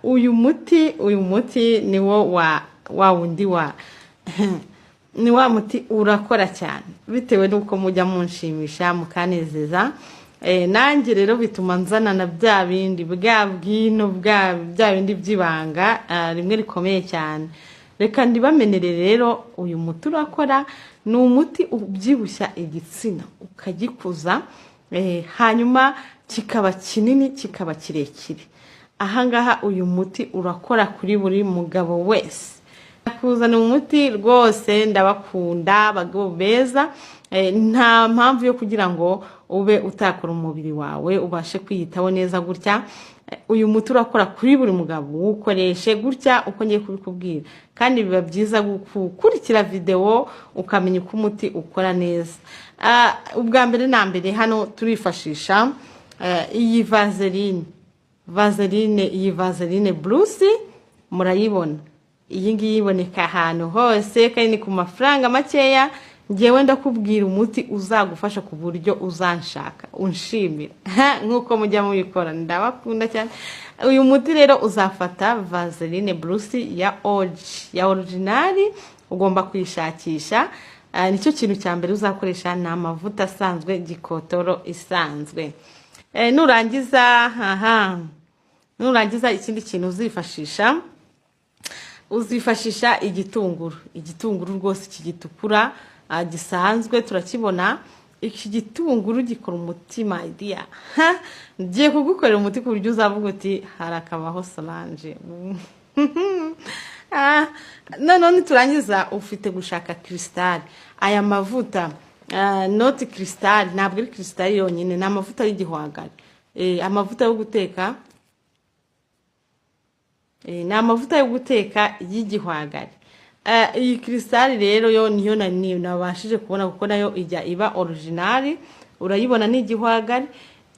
uyu muti ni wo wa wundi wa ni wa muti urakora cyane bitewe nuko mujya munshimisha mukanezeza. Nanjye rero bituma nzana na bya bindi bwa bindi byibanga rimwe rikomeye cyane. Reka ndibamenere rero uyu muti urakora, ni umuti ubyibushya igitsina ukagikuza, hanyuma kikaba kinini kikaba kirekire. Ahangaha uyu muti urakora kuri buri mugabo wese. Kuzana umuti rwose ndabakunda abagabo beza, nta mpamvu yo kugira ngo ube utakora umubiri wawe ubashe kwiyitaho neza gutya. Uyu muti urakora kuri buri mugabo, ukoreshe gutya uko ngiye kubikubwira, kandi biba byiza gukurikira video ukamenya uko umuti ukora neza. Ubwa mbere na mbere hano turifashisha iyi Vaseline Bruce, murayibona. Iyi ngiyi iboneka ahantu hose kandi ni ku mafaranga makeya. Ngewe ndakubwira umuti uzagufasha ku buryo uzanshaka unshimira nkuko mujya mubikora. Ndabakunda cyane. Uyu muti rero uzafata Vaseline Bruce ya original, ugomba kwishakisha. Nicyo kintu cya mbere uzakoresha, na amavuta asanzwe gikotoro isanzwe. Nurangiza ikindi kintu uzifashisha igitunguru rwose kigitukura gisanzwe turakibona. Iki gitunguru gikora umutima idea. Ngiye kugukorera umuti ku buryo uzavuga uti harakabaho Solange. None turangiza ufite gushaka crystal. Aya mavuta not crystal, ntabwo ari crystal yonyine, na amavuta y'igihwagari. Amavuta yo guteka, ni amavuta yo guteka y'igihwagari. Iyi crystal rero yo niyo nabashije kubona kuko nayo ijya iba original. Urayibona ni igihwagari.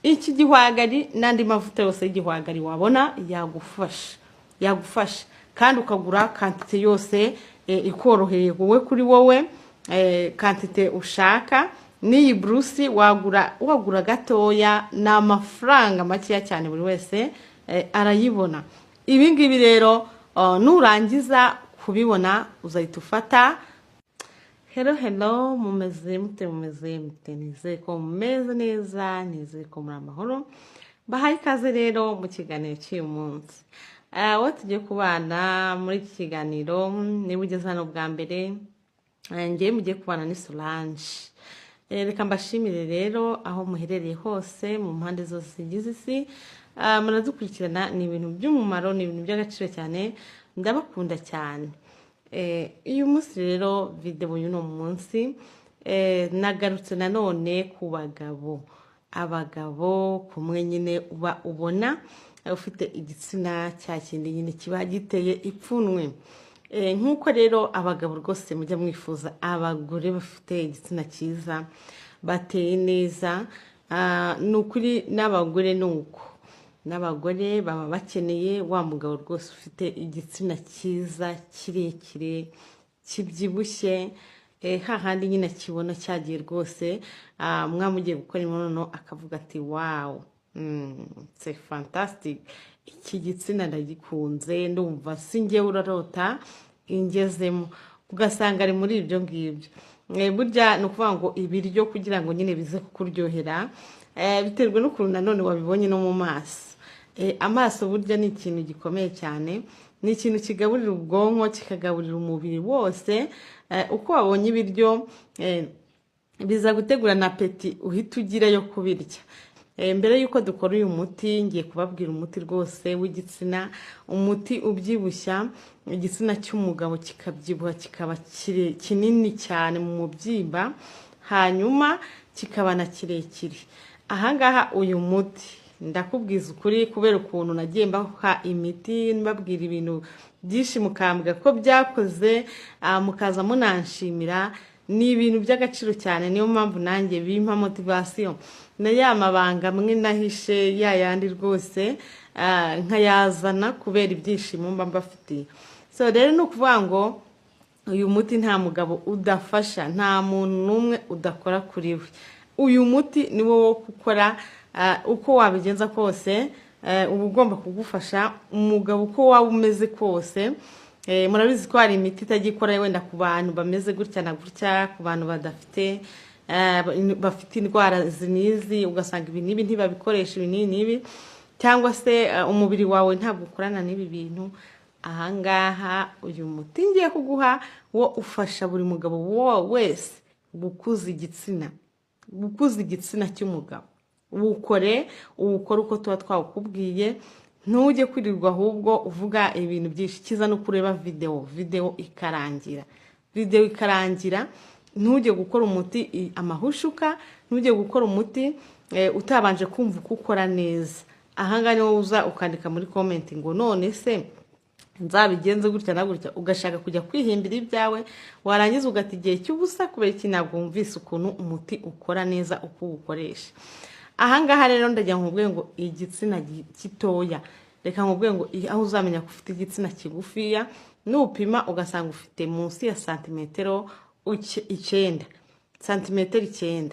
Iki gihwagari nandi mavuta yose y'igihwagari wabona yagufasha kandi ukagura quantity yose ikoroheye wowe kuri wowe, quantity ushaka. N'iyi Bruce wagura gatoya, na amafaranga makeya cyane, buri wese arayibona. Ibi ngibi rero nurangiza kubibona uzahita ufata. Hello, mumeze mute? Nizeye ko mumeze neza, nizeye ko muri amahoro. Bahaye ikaze rero mu kiganiro cy'uyu munsi. Aho tugiye kubana muri iki kiganiro, niba ugeze hano bwa mbere, ngiye mugiye kubana ni Solange. Reka mbashimire rero aho muherereye hose mu mpande zose zigize isi. Muradukurikirana, ni ibintu by'umumaro, ni ibintu by'agaciro cyane, ndabakunda cyane. Uyu munsi rero video y'uno munsi nagarutse nanone ku abagabo kumwe nyine uba ubona ufite igitsina cya kindi nyine kiba giteye ipfunwe. Nkuko rero abagabo rwose mujya mwifuza abagore bafite igitsina cyiza, bateye neza, nukuri n'abagore nuko. N'abagore baba bakeneye wa mugabo rwose ufite igitsina cyiza, kirekire, kibyibushye, hahandi nyine kibona cyagiye rwose mwamugiye gukora imibonano akavuga ati wow, c'est fantastic, iki gitsina ndagikunze, ndumva sinjye urarota ingezemo. Ugasanga ari muri ibyo ngibyo. Burya ni ukuvuga ngo ibiryo kugira ngo nyine bize kukuryohera biterwa n'ukuntu nanone wabibonye no mu maso. Amaso burya ni ikintu gikomeye cyane, ni ikintu kigaburira ubwonko, kikagaburira umubiri wose. Uko wabonye ibiryo biza gutegura na apeti uhita ugira yo kubirya. Mbere yuko dukora uyu muti, ngiye kubabwira umuti rwose w'igitsina, umuti ubyibushya igitsina cy'umugabo kikabyibuha, kikaba kinini cyane mu mubyimba, hanyuma kikaba na kirekire. Ahangaha uyu muti ndakubwiza ukuri kubera ukuntu nagiye mbaha imiti mbabwira ibintu byinshi mukambwa ko byakoze, mukaza munanshimira, ni ibintu by'agaciro cyane. Niyo mpamvu nanjye bimpa motivation na ya mabanga mwe nahishe yayandi rwose nkayazana kubera ibyishimo mba mbafitiye. So rero ni ukuvuga ngo uyu muti nta mugabo udafasha, nta muntu n'umwe udakora kuri we. Uyu muti ni wo gukora uko wabigenza kose, uba ugomba kugufasha umugabo uko waba umeze kose. Murabizi ko hari imiti itagikora wenda ku bantu bameze gutya na gutya, ku bantu badafite bafite indwara zinizi, ugasanga ibi nibi ntibabikoresha ibi nibi, cyangwa se umubiri wawe ntabwo ukorana n'ibi bintu. Ahangaha uyu muti ngiye kuguha wo ufasha buri mugabo wese gukuza igitsina cy'umugabo. Uwukore uko tuba twawukubwiye, ntujye kwirirwa ahubwo uvuga ibintu byinshi. Kiza no kureba video ikarangira, ntujye gukora umuti amahushuka, ntujye gukora umuti utabanje kumva uko ukora neza. Ahangaha niho uza ukandika muri comment ngo none se nzabigenze gutya na gutya, ugashaka kujya kwihimbira ibyawe, warangiza ugata igihe cy'ubusa kubera iki ntabwo wumvise ukuntu umuti ukora neza uko uwukoresha. Ahangaha rero ndagira nkubwiye ngo igitsina gitoya, reka nkubwiye ngo aho uzamenya ko ufite igitsina kigufiya, nupima ugasanga ufite munsi ya santimetero 9, santimetero 9,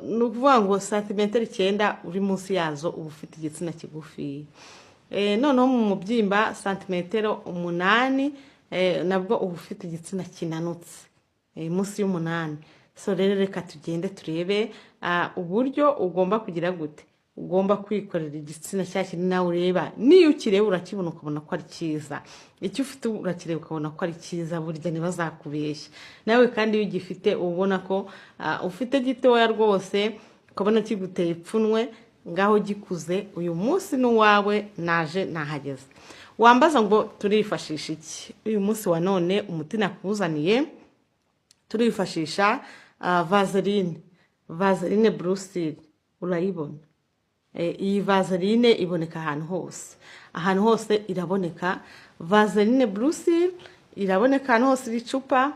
nukuvuga ngo santimetero 9 uri munsi yazo uba ufite igitsina kigufiya. Noneho mu mubyimba santimetero 8, nabwo uba ufite igitsina kinanutse munsi y'8. So rero reka tugende turebe uburyo ugomba kugira gute, ugomba kwikorera igitsina cyaki nawe ureba. Niyo ukireba urakibona ukabona ko ari cyiza, icyo ufite urakireba ukabona ko ari cyiza, burya ntibazakubeshya. Nawe kandi iyo ugifite ubona ko ufite gitoya rwose, ukabona kiguteye ipfunwe, ngaho gikuze, uyu munsi n'uwawe naje nahageze. Wambaza ngo turifashisha iki uyu munsi wa none? Umuti nakuzaniye turifashisha Vaseline Blue Seal. Urayibona? Iyi Vaseline iboneka ahantu hose iraboneka. Vaseline Blue Seal iraboneka ahantu hose icupa,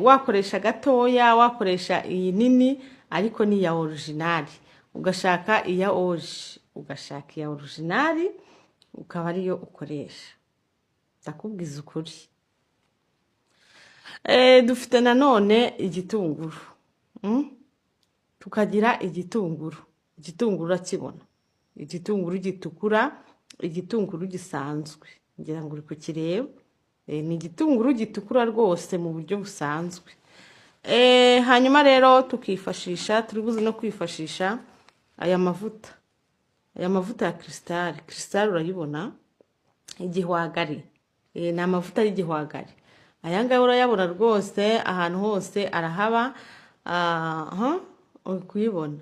wakoresha gatoya, wakoresha iyi nini, ariko ni ya original. Ugashaka iya original ukaba ariyo ukoresha. Ndakubwiza ukuri. Dufite nanone igitunguru, tukagira igitunguru urakibona, igitunguru gitukura, igitunguru gisanzwe, ngira ngo uri kukireba. Ni igitunguru gitukura rwose mu buryo busanzwe. Hanyuma rero turi buze no kwifashisha aya mavuta ya Crystal urayibona, igihwagari. Ni amavuta y'igihwagari. Aya ngaya urayabona rwose ahantu hose arahaba. Uri kuyibona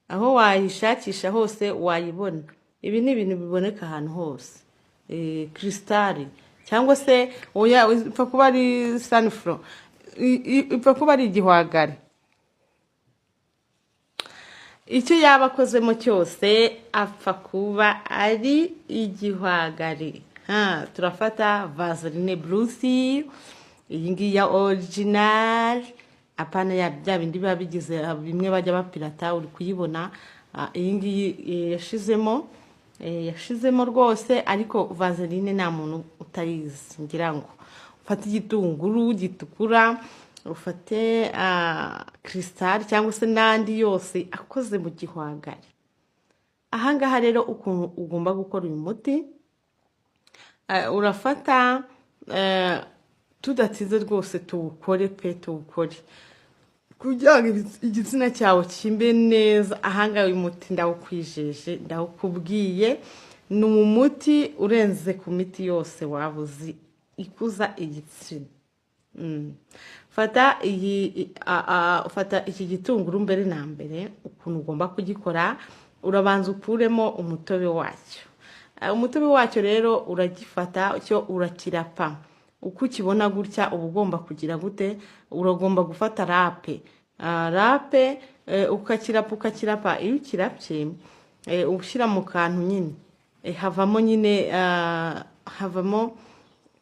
aho wayishakisha hose wayibona. Ibi ni ibintu biboneka ahantu hose. Crystal cyangwa se oya ipfa kuba ari sunflower, ipfa kuba ari igihwagari. Icyo yaba akozemo cyose apfa kuba ari igihwagari. Turafata Vaseline Blue Seal, iyi ngiyi ya original, apana ya bya bindi biba bigize bimwe bajya bapirata. Uri kuyibona, iyi ngiyi yashizemo rwose, ariko Vaseline nta muntu utayizi. Ngira ngo ufate igitunguru gitukura, ufate Crystal cyangwa se n'andi yose akoze mu gihwagari. Ahangaha rero ukuntu ugomba gukora uyu muti, urafata tudatinze rwose tuwukore kugira ngo igitsina cyawe kimbe neza. Ahangaha uyu muti ndawukwijeje, ndawukubwiye, ni umuti urenze ku miti yose wabuzi ikuza igitsina. Fata iki gitunguru mbere na mbere. Ukuntu ugomba kugikora, urabanza ukuremo umutobe wacyo. Umutobe wacyo rero uragifata cyo urakirapa. Uko ukibona gutya uba ugomba kugira gute, uragomba gufata rape ukakirapa. Iyo ukirapye ushyira mu kantu nyine, havamo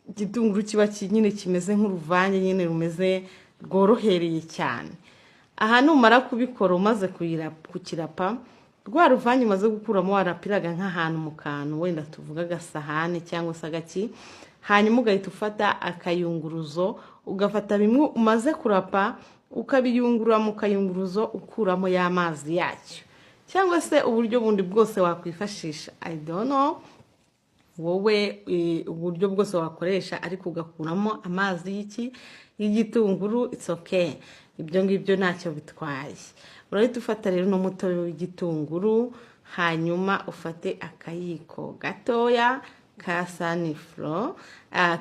igitunguru kiba nyine kimeze nk'uruvange nyine rumeze rworohereye cyane. Aha numara kubikora umaze kukirapa, rwa ruvange umaze gukuramo warapiraga nk'ahantu mu kantu, wenda tuvuga agasahane cyangwa se agaki. Hanyuma ugahita ufata akayunguruzo, ugafata bimwe umaze kurapa ukabiyungurura mu kayunguruzo ukuramo y'amazi yacyo. cyangwa se uburyo bundi bwose wakwifashisha, I don't know wowe uburyo bwose wakoresha, ariko ugakuramo amazi y'igitunguru, it's okay, ibyo ngibyo ntacyo bitwaye. Urahita ufata rero n'umutobe w'igitunguru, hanyuma ufate akayiko gatoya ka sunflower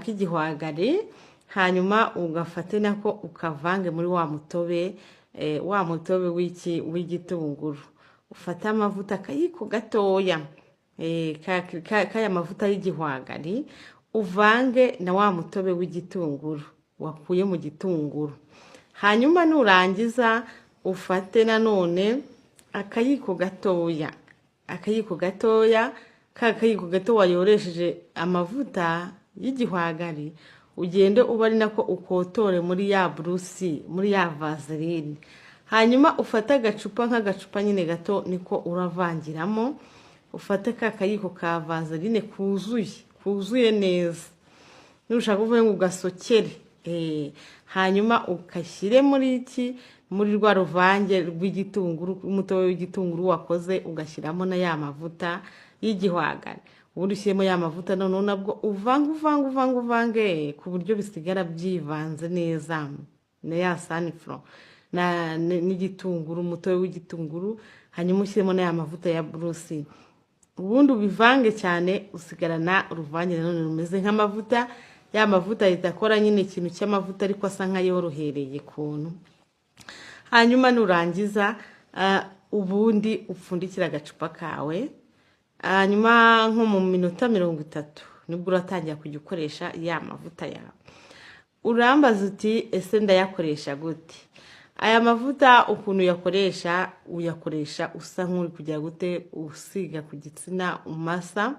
k'igihwagari, hanyuma ugafate nako ukavange muri wa mutobe w'igitunguru. Ufate amavuta akayiko gatoya kaya mavuta y'igihwagari, uvange na wa mutobe w'igitunguru wakuye mu gitunguru. Hanyuma nurangiza ufate nanone akayiko gatoya kakayiko gato wayoresheje amavuta y'igihwagari, ugende uba ari nako ukotore muri ya brusi, muri ya vaseline. Hanyuma ufate nk'agacupa nyine gato, niko uravangiramo. Ufate kakayiko ka vaseline kuzuye neza, nushaka kuvuga ngo ugasokere, hanyuma ukashyire muri rwa ruvange rw'igitunguru, umutobe w'igitunguru wakoze, ugashyiramo na ya mavuta y'igihwagari. Ubundi ushyiremo ya mavuta noneho nabwo uvange ku buryo bisigara byivanze neza na ya sunflower n'igitunguru, umutobe w'igitunguru. Hanyuma ushyiremo na ya mavuta ya brusi, ubundi ubivange cyane, usigarana uruvange nanone rumeze nk'amavuta. Ya mavuta yitakora nyine ikintu cy'amavuta ariko asa nk'ayorohereye kuntu. Hanyuma nurangiza ubundi upfundikira agacupa kawe, hanyuma nko mu minota 30 nibwo uratangira kujya ukoresha ya mavuta yawe. Urambaza uti ese ndayakoresha gute? Aya mavuta ukuntu uyakoresha usa nk'uri kujya gute, usiga ku gitsina, umasa,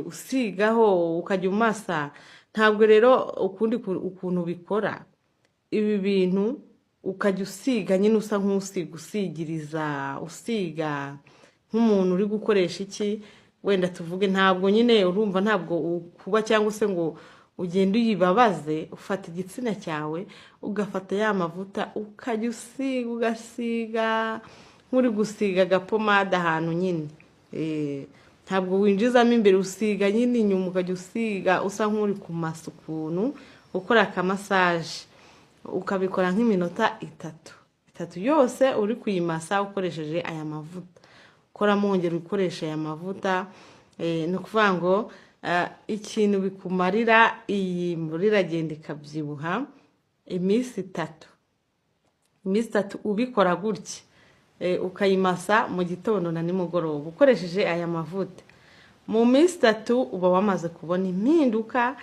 usigaho ukajya umasa. Ntabwo rero ukuntu bikora ibi bintu, ukajya usiga nyine usa usigiriza, usiga nk'umuntu uri gukoresha wenda tuvuge, ntabwo nyine urumva, ntabwo kuba cyangwa se ngo ugenda uyibabaze. Ufata igitsina cyawe, ugafata ya mavuta, ukajya ugasiga nk'uri gusiga agapomade ahantu nyine, ntabwo winjizamo imbere, usiga nyine inyuma, ukajya usiga usa nk'uri kumasa ukuntu, ukora akamasaje. Ukabikora nk'iminota 3 yose uri kuyimasa ukoresheje aya mavuta. Ukoramo wongera ukoresha aya mavuta, ni ukuvuga ngo ikintu bikumarira, iyi mbura iragenda ikabyibuha iminsi 3 ubikora gutya, ukayimasa mu gitondo na nimugoroba ukoresheje aya mavuta. Mu minsi 3 uba wamaze kubona impinduka,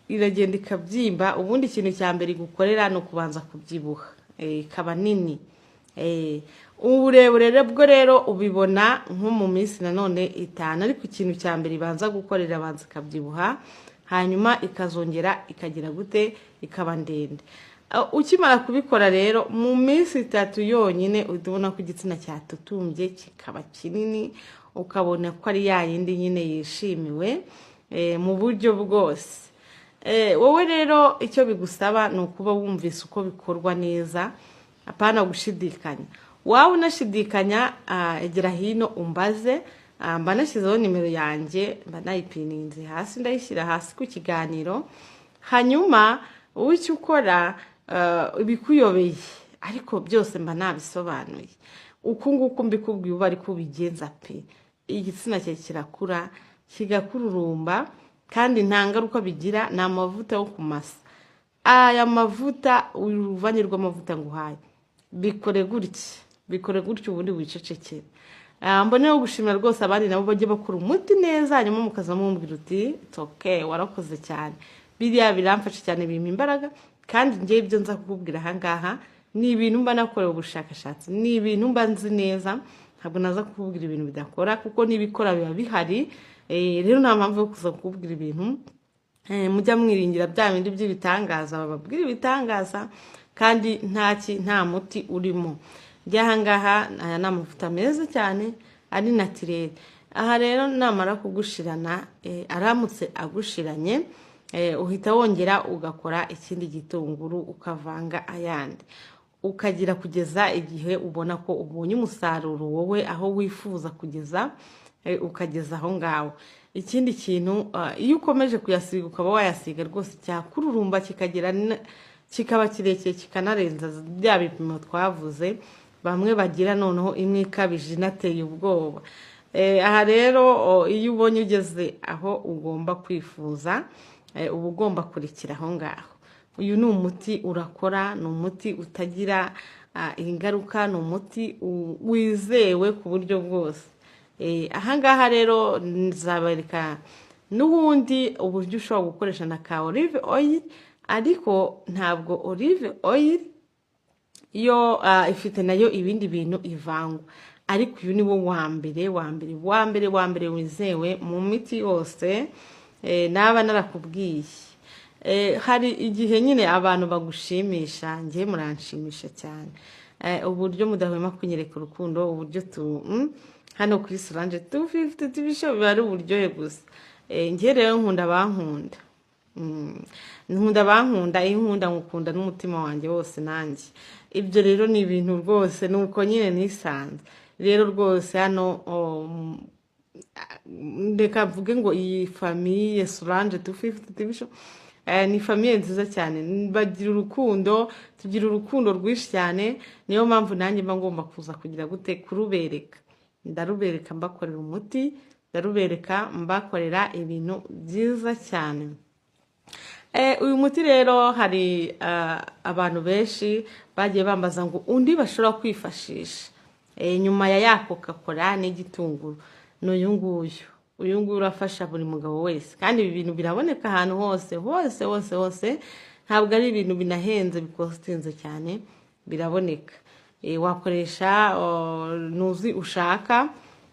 iragenda ikabyimba. Ubundi ikintu cya mbere gukorera no kubanza kubyibuha, ikaba nini. Uburebure bwo rero ubibona nko mu minsi nanone 5, ariko ikintu cya mbere ibanza gukorera, abanza ikabyibuha, hanyuma ikazongera ikagira gute, ikaba ndende. Ukimara kubikora rero mu minsi 3 yonyine, udubona ko igitsina cyatutumbye kikaba kinini, ukabona ko ari yayindi nyine yishimiwe mu buryo bwose. Wowe rero icyo bigusaba ni ukuba wumvise uko bikorwa neza, apana gushidikanya. Wawe unashidikanya, egera hino umbaze. Mba nashyizeho nimero yanjye, mba nayipininze hasi, ndayishyira hasi ku kiganiro. Hanyuma wowe icyo ukora, ibikuyobeye ariko byose mba nabisobanuye. Uku nguku mbikubwiye uba ariko ubigenza pe. Igitsina cye kirakura, kigakururumba, kandi nta ngaruka bigira. Ni amavuta yo kumasa. Aya mavuta, uruvange rw'amavuta nguhaye, bikore gutya ubundi wicecekere. Mboneyeho gushimira rwose abandi nabo bajye bakora umuti neza, hanyuma mukaza mumbwira uti it's okay, warakoze cyane. Biriya biramfasha cyane, bimpa imbaraga, kandi ngiye ibyo nza kukubwira aha ngaha ni ibintu mba nakorewe ubushakashatsi, ni ibintu mba nzi neza. Ntabwo naza kukubwira ibintu bidakora, kuko n'ibikora biba bihari. Rero nta mpamvu yo kuza kukubwira ibintu mujya mwiringira bya bindi by'ibitangaza, bababwira ibitangaza kandi nta muti urimo. Aha ngaha aya ni amavuta meza cyane, ari naturel. Aha rero namara kugushirana, aramutse agushiranye, uhita wongera ugakora ikindi gitunguru, ukavanga ayandi, ukagira kugeza igihe ubona ko ubonye umusaruro wowe aho wifuza kugeza, ukageza aho ngaho. Ikindi kintu, iyo ukomeje kuyasiga ukaba wayasiga rwose cyakururumba kikaba kirekire kikanarenza bya bipimo twavuze, bamwe bagira noneho imwe ikabije inateye ubwoba. Aha rero iyo ubonye ugeze aho ugomba kwifuza, uba ugomba kurekera aho ngaho. Uyu ni umuti urakora, ni umuti utagira ingaruka, ni umuti wizewe ku buryo bwose. Aha ngaha rero nzabereka n'ubundi uburyo ushobora gukoresha na ka olive oil, ariko ntabwo olive oil yo ifite nayo ibindi bintu ivangwa, ariko uyu ni wo wa mbere wizewe mu miti yose naba narakubwiye. Hari igihe nyine abantu bagushimisha, njye muranshimisha cyane, uburyo mudahwema kunyereka urukundo, uburyo hano kuri Solange 250 TV show biba ari uburyohe gusa. Njye rero nkunda abankunda, nkunda abankunda, iyo nkunda ngukunda n'umutima wanjye wose nanjye. Ibyo rero ni ibintu rwose nuko nyine nisanze. Rero rwose hano ndeka mvuge ngo iyi famille Solange 250 TV show ni famille nziza cyane, bagira urukundo, tugira urukundo rwinshi cyane. Niyo mpamvu nanjye mba ngomba kuza kugira gute kurubereka, ndarubereka mbakorera umuti, ndarubereka mbakorera ibintu byiza cyane. Uyu muti rero hari abantu benshi bagiye bambaza ngo undi bashobora kwifashisha nyuma ya Coca-Cola n'igitunguru. N'uyu nguyu urafasha buri mugabo wese, kandi ibi bintu biraboneka ahantu hose, ntabwo ari ibintu binahenze bikostinze cyane, biraboneka. Wakoresha nuzi ushaka,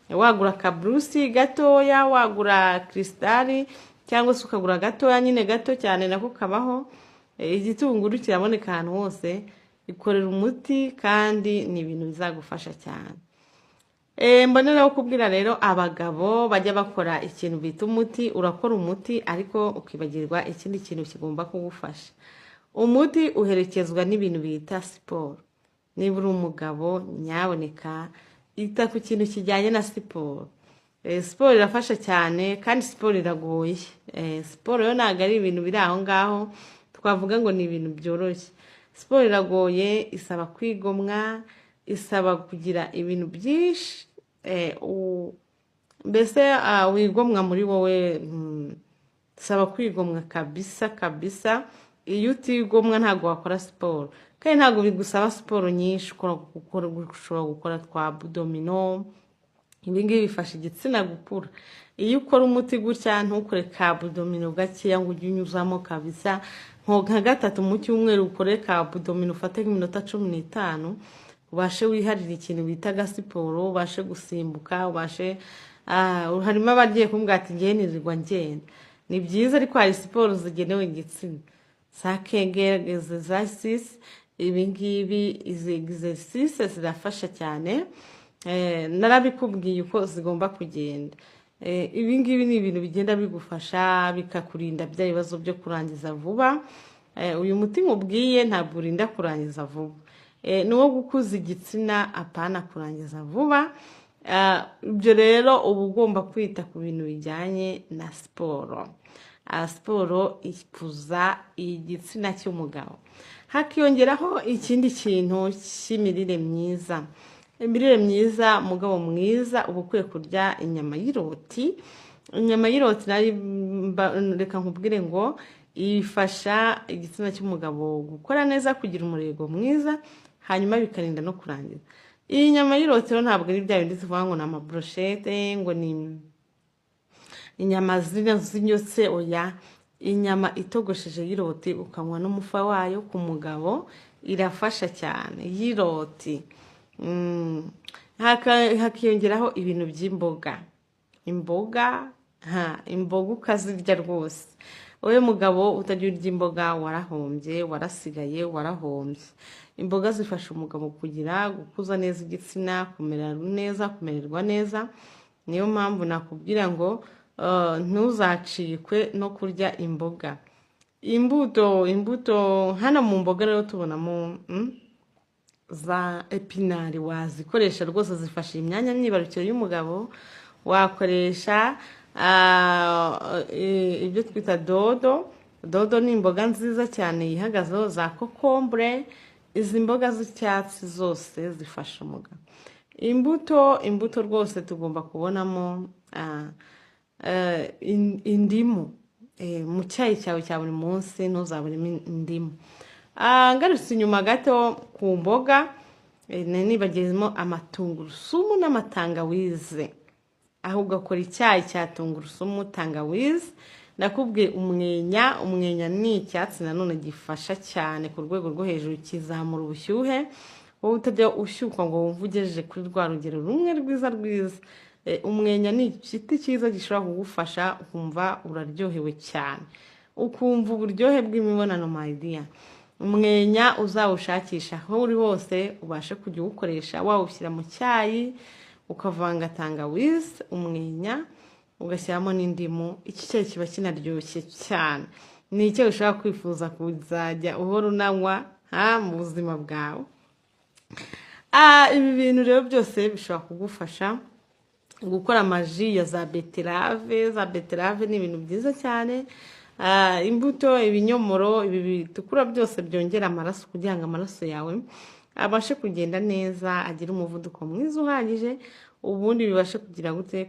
wagura kabrusi gatoya, wagura kristali, cyangwa se ukagura gatoya nyine gato cyane nako kabaho. Igitunguru kiraboneka ahantu hose, ikorera umuti kandi ni ibintu bizagufasha cyane. Mbonera kubwira rero abagabo bajya bakora ikintu bita umuti, urakora umuti ariko ukibagirwa ikindi kintu kigomba kugufasha. Umuti uherekezwa n'ibintu bita siporo. Niba uri umugabo nyaboneka ita ku kintu kijyanye na siporo. Siporo irafasha cyane kandi siporo iragoye. Siporo yo ntabwo ari ibintu biri aho ngaho twavuga ngo ni ibintu byoroshye. Siporo iragoye, isaba kwigomwa, isaba kugira ibintu byinshi, mbese wigomwa muri wowe, isaba kwigomwa kabisa. Iyo utigomwa ntabwo wakora siporo, kandi ntabwo bigusaba siporo nyinshi. Ushobora gukora twa abdomino, ibingibi bifasha igitsina gukura. Iyo ukora umuti gutya ntukore ka abdomino gakeya ngo ujye unyuzamo kabisa, nka gatatu mu cyumweru ukore ka abdomino, ufate nk'iminota 15, ubashe wiharira ikintu bita siporo, ubashe gusimbuka, ubashe harimo abagiye kumbwira ati ngiye nirirwa ngenda. Ni byiza, ariko hari siporo zigenewe igitsina, za Kegel, exercises. Ibingibi izi exercises zirafasha cyane, narabikubwiye uko zigomba kugenda. Ibingibi ni ibintu bigenda bigufasha, bikakurinda bya bibazo byo kurangiza vuba. Uyu muti nkubwiye ntabwo urinda kurangiza vuba, ni uwo gukuza igitsina, apana kurangiza vuba. Ibyo rero uba ugomba kwita ku bintu bijyanye na siporo. Siporo ikuza igitsina cy'umugabo. Hakiyongeraho ikindi kintu cy'imirire myiza. Imirire myiza, umugabo mwiza uba ukwiye kurya inyama y'iroti. Inyama y'iroti reka nkubwire ngo ifasha igitsina cy'umugabo gukora neza, kugira umurego mwiza, hanyuma bikarinda no kurangiza. Iyi nyama y'iroti rero ntabwo ari bya bindi tuvuga ngo ni amabroshete, ngo ni inyama zinyotse, oya. Inyama itogosheje y'iroti ukanywa n'umufa wayo ku mugabo, irafasha cyane y'iroti. Hakiyongeraho ibintu by'imboga. Imboga ukazirya rwose. Wowe mugabo utajya urya imboga, warahombye, warasigaye, warahombye. Imboga zifasha umugabo gukuza neza igitsina, kumererwa neza. Niyo mpamvu nakubwira ngo ntuzacikwe no kurya imboga. Imbuto hano mu mboga rero tubonamo za epinari wazikoresha rwose, zifasha imyanya myibarukiro y'umugabo. Wakoresha ibyo twita dodo. Dodo ni imboga nziza cyane yihagazeho, za kokombure. Izi mboga z'icyatsi zose zifasha umugabo. Imbuto rwose tugomba kubonamo indimu. Mu cyayi cyawe cya buri munsi ntuzaburemo indimu. Ngarutse inyuma gato ku mboga, nibagezemo amatungurusumu n'amatangawize. Aho ugakora icyayi cya tungurusumu, tangawize. Nakubwiye umwenya ni icyatsi nanone gifasha cyane ku rwego rwo hejuru, kizamura ubushyuhe. Wowe utajya ushyukwa ngo wumve ugejeje kuri rwa rugero rumwe rwiza. Umwenya ni igiti cyiza gishobora kugufasha ukumva uraryohewe cyane, ukumva uburyohe bw'imibonano maydiya. Umwenya uzawushakisha aho uri hose, ubashe kujya uwukoresha, wawushyira mu cyayi, ukavanga tangawize, umwenya, ugashyiramo n'indimu. Iki cyayi kiba kinaryoshye cyane. Ni icyo ushobora kwifuza kuzajya uhora unanywa mu buzima bwawe. Ibi bintu rero byose bishobora kugufasha gukora amaji ya za beterave. Za beterave ni ibintu byiza cyane. Imbuto, ibinyomoro, ibi bitukura byose byongera amaraso kugira ngo amaraso yawe abashe kugenda neza, agire umuvuduko mwiza uhagije, ubundi bibashe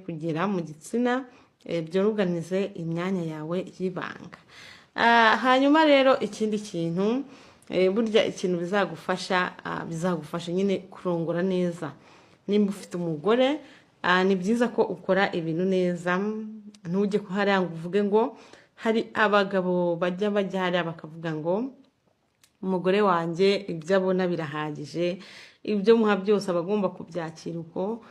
kugera mu gitsina, byoroganize imyanya yawe y'ibanga. Hanyuma rero ikindi kintu, burya ikintu bizagufasha nyine kurongora neza. Nimba ufite umugore, ni byiza ko ukora ibintu neza. Ntujye kuhariya ngo uvuge ngo, hari abagabo bajya hariya bakavuga ngo umugore wanjye ibyo abona birahagije, ibyo muha byose aba agomba kubyakira uko.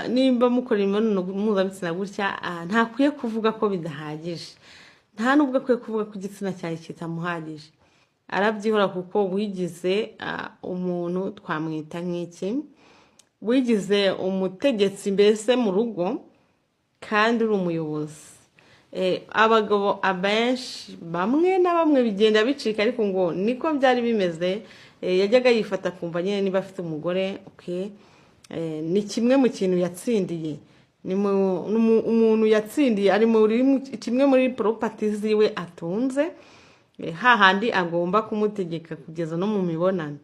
Nimba mukora imibonano mpuzabitsina gutya, ntakwiye kuvuga ko bidahagije. Nta nubwo akwiye kuvuga ko igitsina cyawe kitamuhagije. Arabyihora kuko wigize umuntu, twamwita nk'iki, wigize umutegetsi mbese mu rugo kandi uri umuyobozi. Abagabo abenshi bamwe na bamwe bigenda bicika, ariko ngo niko byari bimeze. Yajyaga yifata kumva nyine niba afite umugore, ni kimwe mu kintu yatsindiye. Umuntu yatsindiye ari muri kimwe muri properties ziwe atunze, hahandi agomba kumutegeka kugeza no mu mibonano.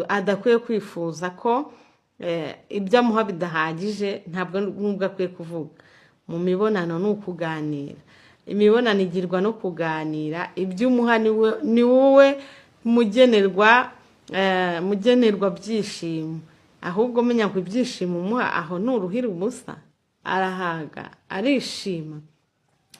Adakwiye kwifuza ko ibyo amuha bidahagije, ntabwo nubwo akwiye kuvuga. Mu mibonano ni ukuganira. Imibonano igirwa no kuganira. Ibyo umuha ni wowe mugenerwa byishimo. Ahubwo menya ngo ibyishimo umuha aho nuruhira ubusa, arahaga, arishima,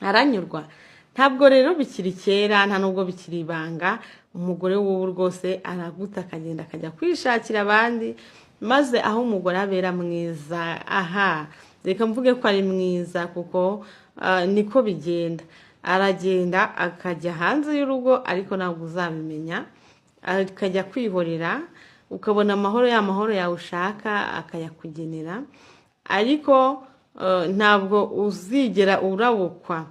aranyurwa. Ntabwo rero bikiri kera, nta nubwo bikiri ibanga. Umugore wowe rwose araguta akagenda akajya kwishakira abandi, maze aho umugore abera mwiza, reka mvuge ko ari mwiza kuko niko bigenda. Aragenda akajya hanze y'urugo, ariko ntabwo uzabimenya. Akajya kwihorera, ukabona amahoro yawe ushaka akayakugenera, ariko ntabwo uzigera urabukwa.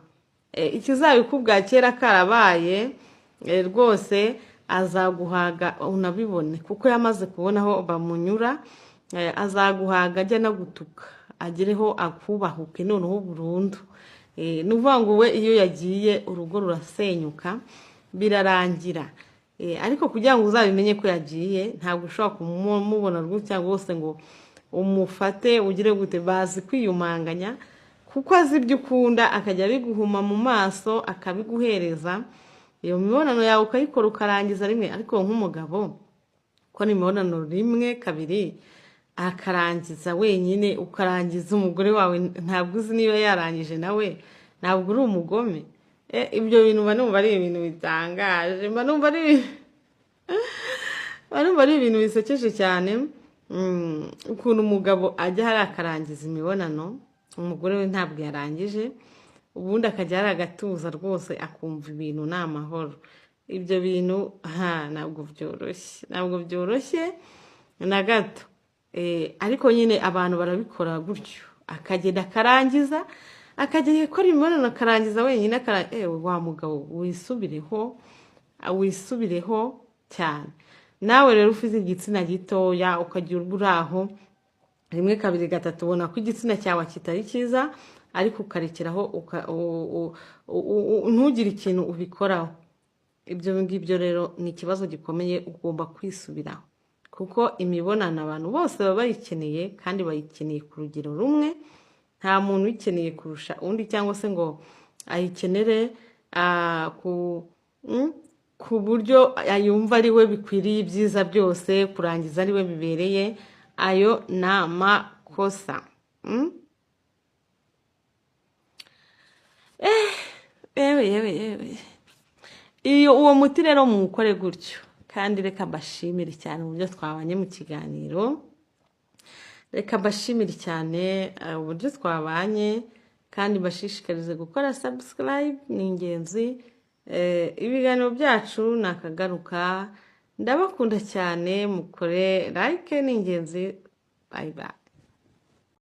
Ikizabikubwa kera karabaye, rwose azaguhaga unabibone, kuko yamaze kubona aho bamunyura. Azaguhaga ajya no gutuka, agereho akubahuke noneho burundu. Ni ukuvuga ngo we iyo yagiye urugo rurasenyuka, birarangira. Ariko kugira ngo uzabimenye ko yagiye, ntabwo ushobora kumubona gutya rwose ngo umufate ugire gute. Bazi kwiyumanganya, kuko azi ibyo ukunda, akajya abiguhuma mu maso akabiguhereza. Iyo mibonano yawe ukayikora ukarangiza rimwe. Ariko nk'umugabo ko ni imibonano rimwe kabiri, akarangiza wenyine, ukarangiza umugore wawe ntabwo uzi niba yarangije nawe, ntabwo uri umugome. Ibyo bintu mba numva ari ibintu bitangaje, mba numva ari ibintu bisekeje cyane. Ukuntu umugabo ajya hari akarangiza imibonano, umugore we ntabwo yarangije, ubundi akajya hari agatuza rwose akumva ibintu ni amahoro. Ibyo bintu ntabwo byoroshye na gato. Ariko nyine abantu barabikora gutyo, akagenda akarangiza, akajya gukora imibonano akarangiza wenyine. Wa mugabo wisubireho cyane. nawe rero ufite igitsina gitoya ukagira uraho rimwe kabiri gatatu ubona ko igitsina cyawe kitari cyiza ariko ukarekeraho ntugire ikintu ubikoraho, ibyo ngibyo rero ni ikibazo gikomeye, ugomba kwisubiraho kuko imibonano abantu bose baba bayikeneye kandi bayikeneye ku rugero rumwe, nta muntu uyikeneye kurusha undi cyangwa se ngo ayikenere ku buryo yumva ari we bikwiriye ibyiza byose, kurangiza ari we bibereye, ayo ni amakosa. Yewe iyo uwo muti rero muwukore gutyo, kandi reka mbashimire cyane uburyo twabanye mu kiganiro, reka mbashimire cyane uburyo twabanye kandi mbashishikarize gukora subscribe, ni ingenzi. Ibiganiro byacu nakagaruka, ndabakunda cyane, mukore like, ni ingenzi. Bye bye.